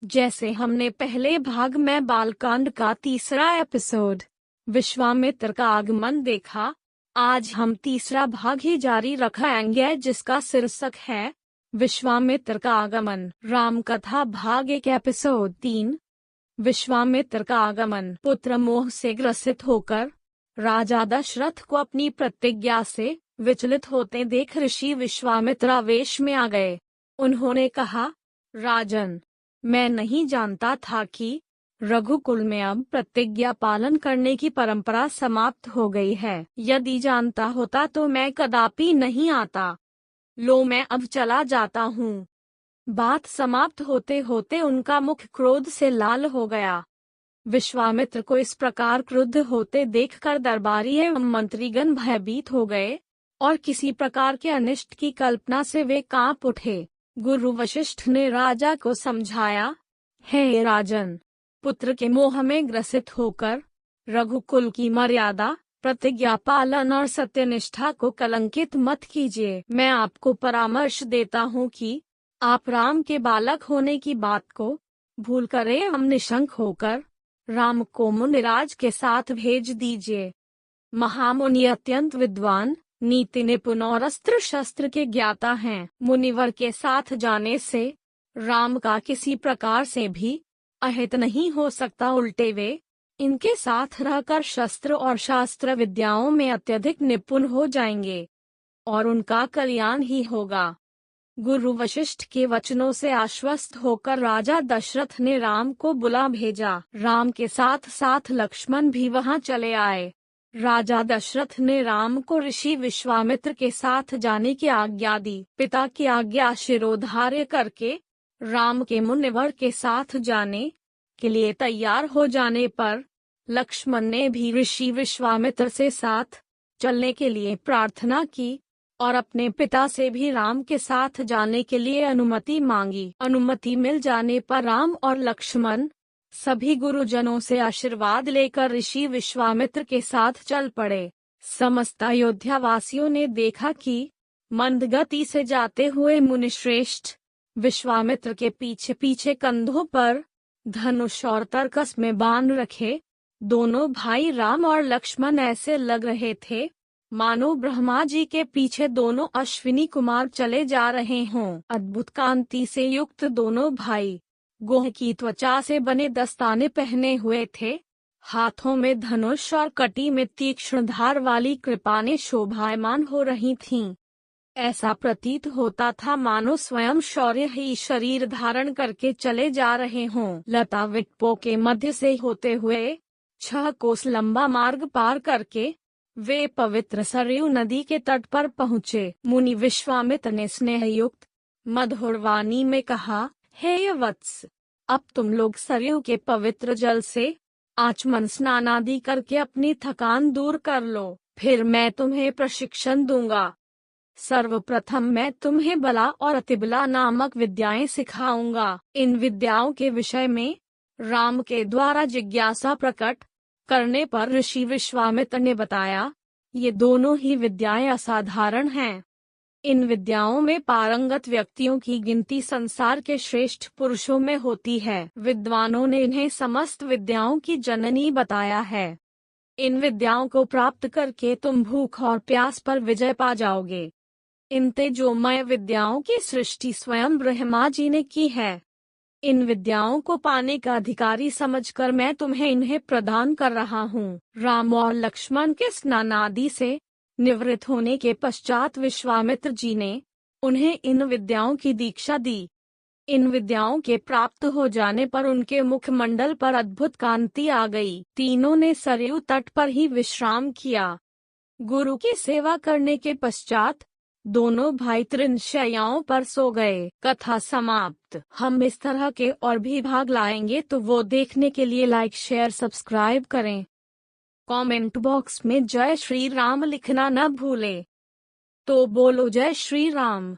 जैसे हमने पहले भाग में बालकांड का तीसरा एपिसोड विश्वामित्र का आगमन देखा, आज हम तीसरा भाग ही जारी रखेंगे जिसका शीर्षक है विश्वामित्र का आगमन। राम कथा भाग 1 एपिसोड 3। विश्वामित्र का आगमन। पुत्र मोह से ग्रसित होकर राजा दशरथ को अपनी प्रतिज्ञा से विचलित होते देख ऋषि विश्वामित्र आवेश में आ गए। उन्होंने कहा, राजन, मैं नहीं जानता था कि रघुकुल में अब प्रतिज्ञा पालन करने की परंपरा समाप्त हो गई है। यदि जानता होता तो मैं कदापि नहीं आता। लो, मैं अब चला जाता हूँ। बात समाप्त होते होते उनका मुख क्रोध से लाल हो गया। विश्वामित्र को इस प्रकार क्रुद्ध होते देखकर दरबारी एवं मंत्रीगण भयभीत हो गए और किसी प्रकार के अनिष्ट की कल्पना से वे कांप उठे। गुरु वशिष्ठ ने राजा को समझाया, हे राजन, पुत्र के मोह में ग्रसित होकर रघुकुल की मर्यादा, प्रतिज्ञा पालन और सत्यनिष्ठा को कलंकित मत कीजिए। मैं आपको परामर्श देता हूँ कि आप राम के बालक होने की बात को भूल कर एवं निशंक होकर राम को मुनिराज के साथ भेज दीजिए। महामुनि अत्यंत विद्वान, नीति निपुण और अस्त्र शस्त्र के ज्ञाता हैं। मुनिवर के साथ जाने से राम का किसी प्रकार से भी अहित नहीं हो सकता, उल्टे वे इनके साथ रहकर शस्त्र और शास्त्र विद्याओं में अत्यधिक निपुण हो जाएंगे और उनका कल्याण ही होगा। गुरु वशिष्ठ के वचनों से आश्वस्त होकर राजा दशरथ ने राम को बुला भेजा। राम के साथ साथ लक्ष्मण भी वहां चले आए। राजा दशरथ ने राम को ऋषि विश्वामित्र के साथ जाने की आज्ञा दी। पिता की आज्ञा शिरोधार्य करके राम के मुनिवर के साथ जाने के लिए तैयार हो जाने पर लक्ष्मण ने भी ऋषि विश्वामित्र से साथ चलने के लिए प्रार्थना की और अपने पिता से भी राम के साथ जाने के लिए अनुमति मांगी। अनुमति मिल जाने पर राम और लक्ष्मण सभी गुरुजनों से आशीर्वाद लेकर ऋषि विश्वामित्र के साथ चल पड़े। समस्त अयोध्या वासियों ने देखा कि मंद गति से जाते हुए मुनिश्रेष्ठ विश्वामित्र के पीछे पीछे कंधों पर धनुष और तरकस में बाण रखे दोनों भाई राम और लक्ष्मण ऐसे लग रहे थे मानो ब्रह्मा जी के पीछे दोनों अश्विनी कुमार चले जा रहे हों। अद्भुत कांति से युक्त दोनों भाई गोह की त्वचा से बने दस्ताने पहने हुए थे। हाथों में धनुष और कटी में तीक्ष्ण धार वाली कृपानें शोभायमान हो रही थीं। ऐसा प्रतीत होता था मानो स्वयं शौर्य ही शरीर धारण करके चले जा रहे हों। लता वृक्षों के मध्य से होते हुए 6 कोस लंबा मार्ग पार करके वे पवित्र सरयू नदी के तट पर पहुँचे। मुनि विश्वामित्र ने स्नेहयुक्त मधुर वाणी में कहा, हे वत्स, अब तुम लोग सरयू के पवित्र जल से आचमन स्नान आदि करके अपनी थकान दूर कर लो, फिर मैं तुम्हें प्रशिक्षण दूंगा। सर्वप्रथम मैं तुम्हें बला और अतिबला नामक विद्याएं सिखाऊंगा। इन विद्याओं के विषय में राम के द्वारा जिज्ञासा प्रकट करने पर ऋषि विश्वामित्र ने बताया, ये दोनों ही विद्याएं असाधारण हैं। इन विद्याओं में पारंगत व्यक्तियों की गिनती संसार के श्रेष्ठ पुरुषों में होती है। विद्वानों ने इन्हें समस्त विद्याओं की जननी बताया है। इन विद्याओं को प्राप्त करके तुम भूख और प्यास पर विजय पा जाओगे। इन तेजोमय विद्याओं की सृष्टि स्वयं ब्रह्मा जी ने की है। इन विद्याओं को पाने का अधिकारी समझकर मैं तुम्हें इन्हें प्रदान कर रहा हूँ। राम और लक्ष्मण के स्नान आदि से निवृत्त होने के पश्चात विश्वामित्र जी ने उन्हें इन विद्याओं की दीक्षा दी। इन विद्याओं के प्राप्त हो जाने पर उनके मुखमंडल पर अद्भुत कांति आ गई। तीनों ने सरयू तट पर ही विश्राम किया। गुरु की सेवा करने के पश्चात दोनों भाई तृणशय्याओं पर सो गए। कथा समाप्त। हम इस तरह के और भी भाग लाएंगे, तो वो देखने के लिए लाइक शेयर सब्सक्राइब करें। कमेंट बॉक्स में जय श्री राम लिखना न भूलें। तो बोलो जय श्री राम।